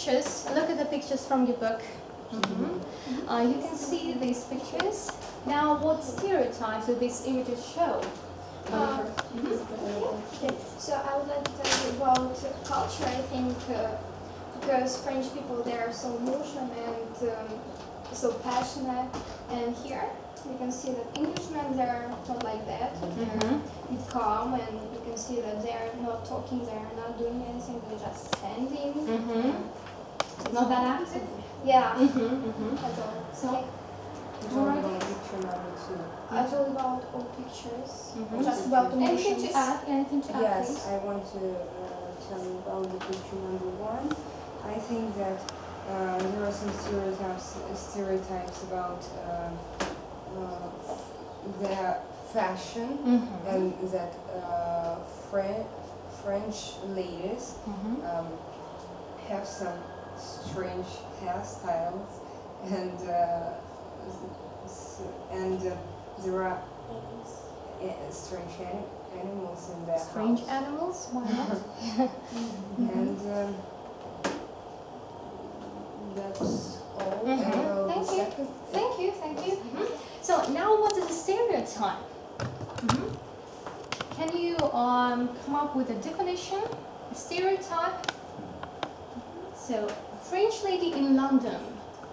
pictures, look at the pictures from your book. You can see these pictures. Now, what stereotypes do these images show? Okay. So I would like to tell you about culture. I think because French people, they are so emotional and so passionate, and here you can see that Englishmen, they're not like that. They're a bit calm, and you can see that they're not talking, they're not doing anything, they're just standing. Not that active? Yeah. That's all. So, I told about all pictures, just about the anything emotions. to add? Anything to add, Yes, please? I want to tell you about the picture number 1. I think that there are some stereotypes about their fashion, and that French ladies have some strange hairstyles, and there are strange animals in their Strange house. animals? Why not? And that's all. Thank you. So now, what is a stereotype? Can you come up with a definition? A stereotype? So, a French lady in London.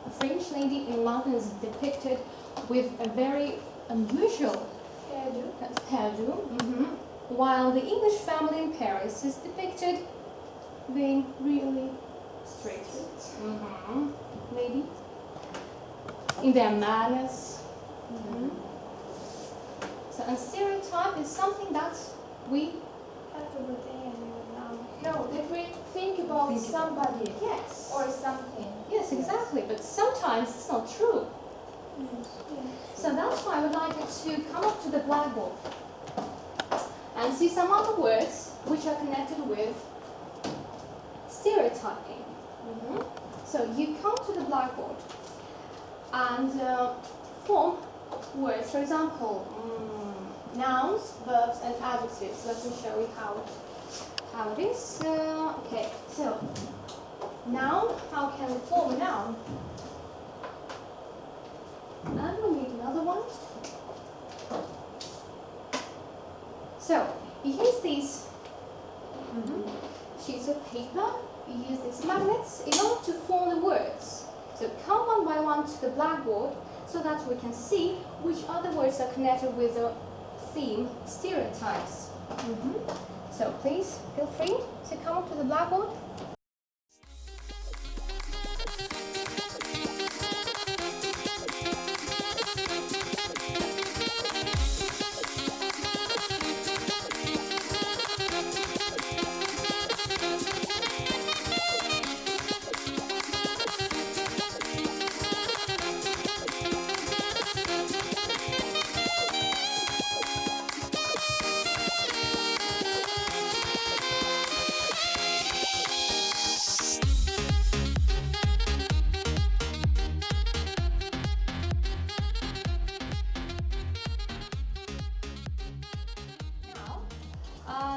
A French lady in London is depicted with a very unusual hairdo, while the English family in Paris is depicted being really straight. Maybe in their manners. So a stereotype is something that we No, that we think about somebody yes. or something. Yes, exactly, but sometimes it's not true. So that's why I would like you to come up to the blackboard and see some other words which are connected with stereotyping. So you come to the blackboard and form words, for example, nouns, verbs and adjectives. Let me show you how it is. Okay, so noun, how can we form a noun? And we'll need another one. So, you use these sheets of paper, you use these magnets in order to form the words. So come one by one to the blackboard so that we can see which other words are connected with the theme stereotypes. So please feel free to come up to the blackboard.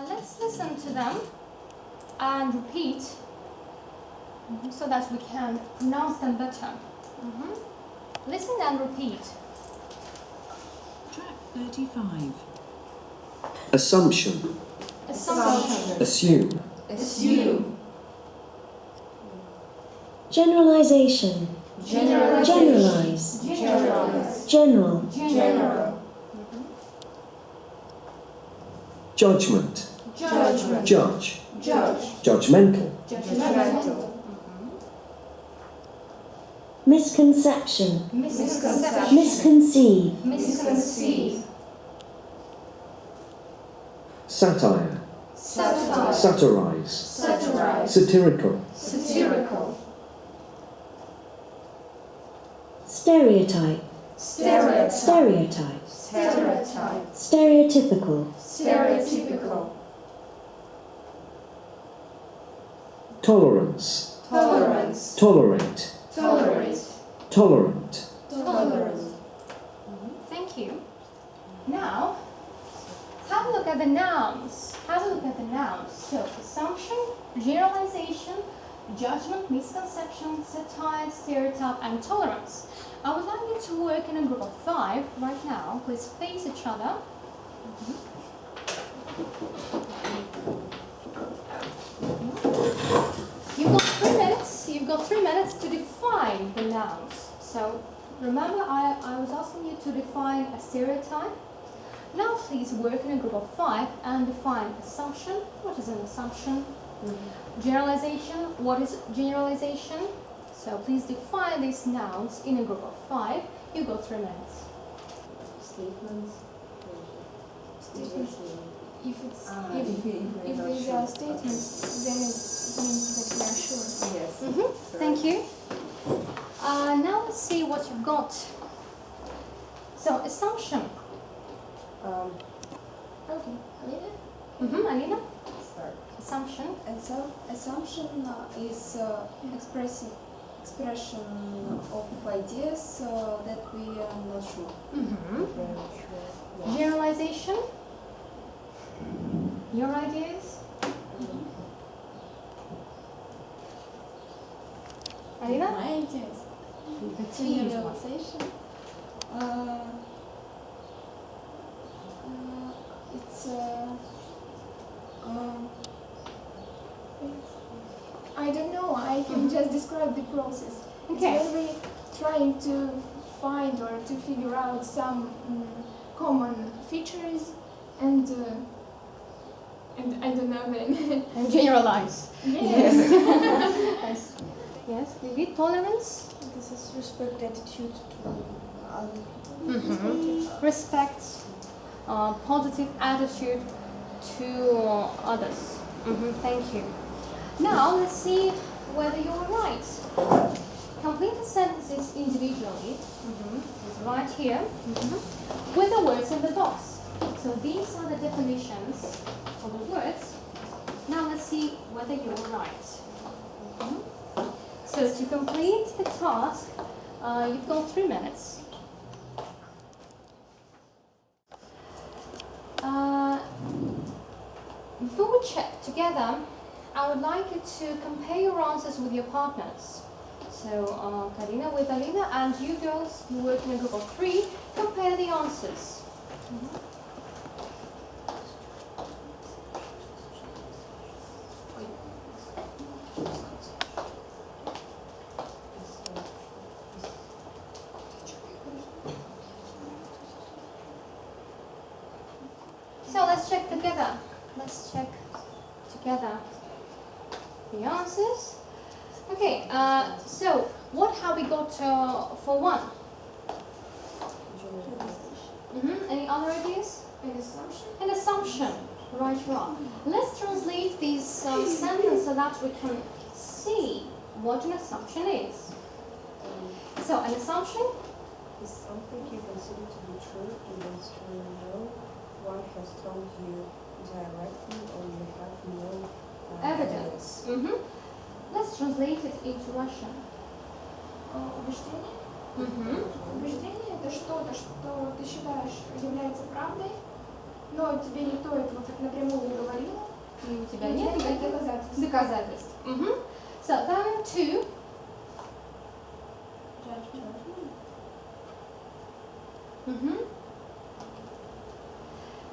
Let's listen to them and repeat so that we can pronounce them better. Listen and repeat. Track 35. Assumption. Assume. Generalization. Generalize. General. Judgment. Judge. Judgmental. Misconception. Misconceive. Satire. Satirize. Satirical. Stereotype. Stereotypical. Tolerance. Tolerate. Tolerant. Thank you. Now, have a look at the nouns. So, assumption, generalization, judgment, misconception, satire, stereotype, and tolerance. I would like you to work in a group of 5 right now. Please face each other. You've got 3 minutes. You've got 3 minutes to define the nouns. So remember, I was asking you to define a stereotype. Now please work in a group of 5 and define assumption. What is an assumption? Generalization. What is generalization? So please define these nouns in a group of 5. You've got 3 minutes. Statements. Statements. If there is a statement, then it means that we are sure. Yes. Thank you. Now let's see what you've got. So assumption. Okay, Alina? Alina? Start. Assumption. Assumption is expression of ideas that we are not sure. Generalization. Your ideas? Alina? My ideas. The team's one. Generalization. It's I don't know, I can just describe the process. Okay. It's when we trying to find or to figure out some common features and I don't know then. And generalize. Yes. Yes. Yes. Maybe tolerance. this is respect attitude to other people. Respect. Positive attitude to others. Thank you. Now let's see whether you're right. Complete the sentences individually. It's right here. With the words in the box. So these are the definitions of the words. Now let's see whether you're right. So to complete the task, you've got 3 minutes. Before we check together, I would like you to compare your answers with your partners. So Karina with Alina, and you girls, you work in a group of 3, compare the answers. So let's check together. Let's check together the answers. Okay, so what have we got for 1? Any other ideas? An assumption? An assumption. Right, wrong. Let's translate these sentences so that we can see what an assumption is. So an assumption Is something you consider to be true, even though one has told you directly or you have no evidence. Let's translate it into Russian. Убеждение? Убеждение – это что-то, что ты считаешь является правдой, но тебе никто этого так напрямую не говорил. И у тебя И нет никаких никаких доказательств. доказательств. So then 2.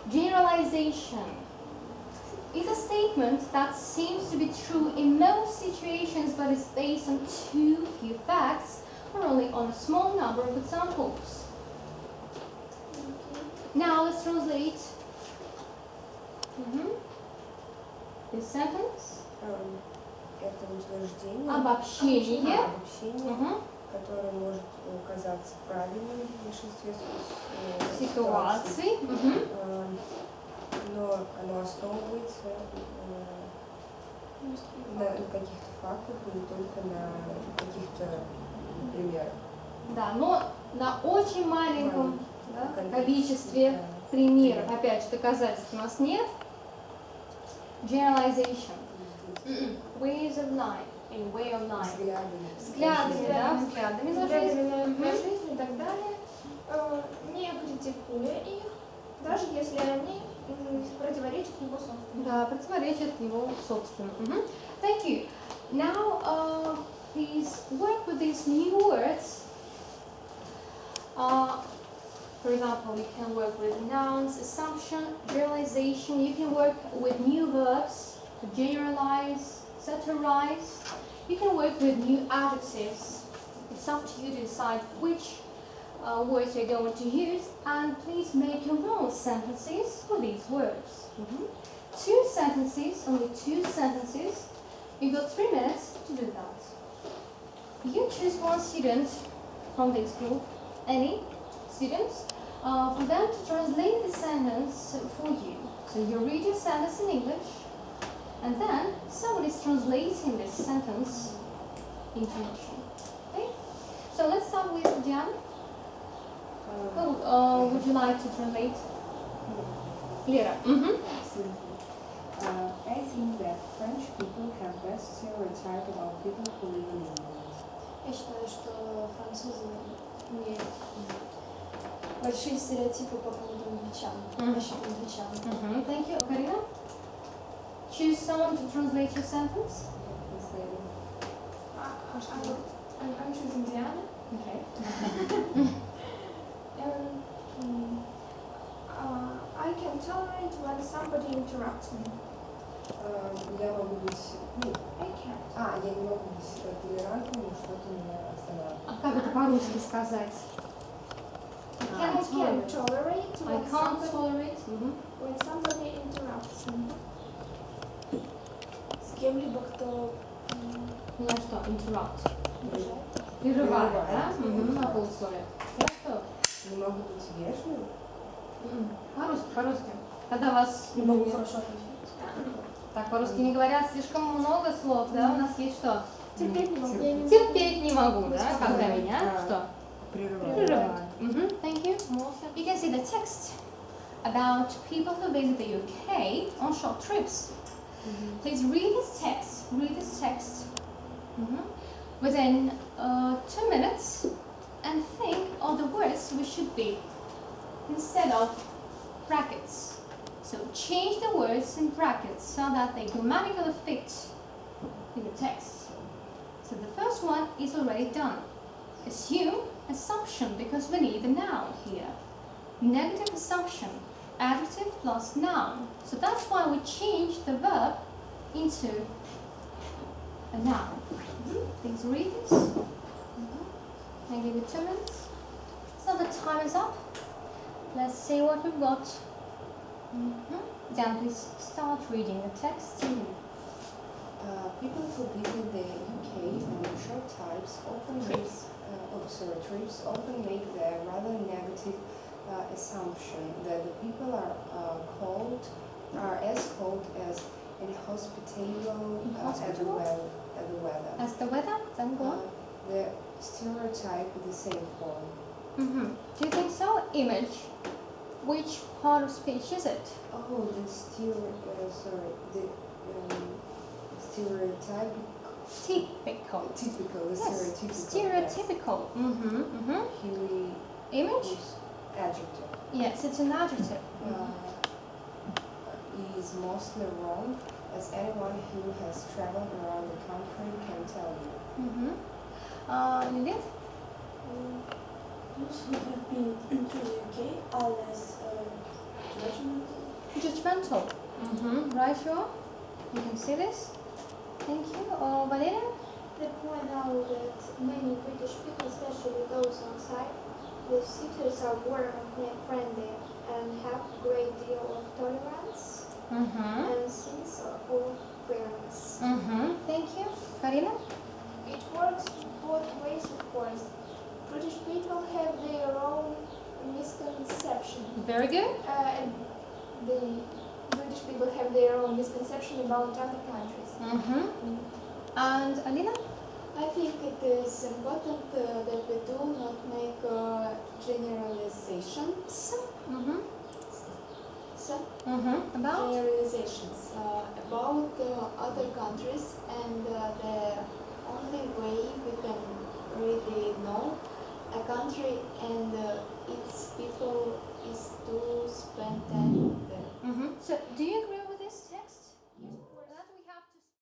Generalization is a statement that seems to be true in most situations but is based on too few facts or only on a small number of examples. Now let's translate this sentence. Это утверждение, Обобщение. которое может казаться правильным в большинстве Ситуаций. Но оно основывается на каких-то фактах, не только на каких-то примерах. Да, но на очень маленьком количестве примеров. Опять же, доказательств у нас нет. Generalization. Ways of life. In way of life. Взглядами, да, взглядами на жизнь. На жизнь и так далее, не критикуя их, даже если они противоречат его собственному. Да, противоречат его собственному. Thank you. Now, please work with these new words. For example, you can work with nouns, assumption, generalization. You can work with new verbs to generalize, satirize. You can work with new adjectives. It's up to you to decide which words you're going to use, and please make your own sentences for these words. 2 sentences, only 2 sentences. You've got 3 minutes to do that. You can choose one student from this group, any students, for them to translate the sentence for you. So you read your sentence in English, and then someone is translating this sentence into Russian. Okay? So let's start with Diana. Who would you like to translate? Lera. I think that French people have best stereotype about people who live in England. Я считаю, что французы имеют большие стереотипы по поводу англичан, насчет англичан. Thank you. Karina? Choose someone to translate your sentence. I'm choosing Diana. Okay. I can tolerate when somebody interrupts me. Я могу быть, I can't. я не могу быть толерантным, но что-то меня останавливает. А как это по-русски сказать? I can tolerate I can't tolerate. when somebody interrupts me. С кем-либо, кто Меня что? Interrupt. Мешает. Прерывает, да? На полусловие. Хорошо. Не могу быть вежливым. По-русски, по-русски. Когда вас... не могу хорошо ответить. Так, по-русски не говорят слишком много слов, да? У нас есть что? Терпеть не могу. Терпеть не могу, да? Когда меня что? Прерываю. Прерывают. Thank you. You can see the text about people who visit the UK on short trips. Please read this text. Read this text within 2 minutes and think of the words which should be instead of brackets. So change the words in brackets so that they grammatically fit in the text. So the first one is already done. Assume, assumption, because we need a noun here. Negative assumption, adjective plus noun. So that's why we change the verb into a noun. Please read this. I give you 2 minutes. So the time is up. Let's see what we've got. Then please start reading the text. People who visit the UK on short trips often make the rather negative assumption that the people are as cold as inhospitable as the weather. As the weather, then go on. The stereotype is the same form. Do you think so? Image. Which part of speech is it? Oh, the stereotype. Typical. Typical. The Yes, stereotypical. stereotypical. He Image? is adjective. Yes, it's an adjective. Is mostly wrong, as anyone who has traveled around the country can tell you. Lilith? Those who have been to the UK are less judgmental. Judgmental. Right, sure. You can see this. Thank you. Valeria? They point out that many British people, especially those outside the cities, are warm and friendly and have a great deal of tolerance and sense of fairness. Thank you. Karina? It works both ways, of course. British people have their own misconception. Very good. And the British people have their own misconception about other countries. And Alina? I think it is important that we do not make generalizations. About? Generalizations about other countries, and the only way we can really know a country and its people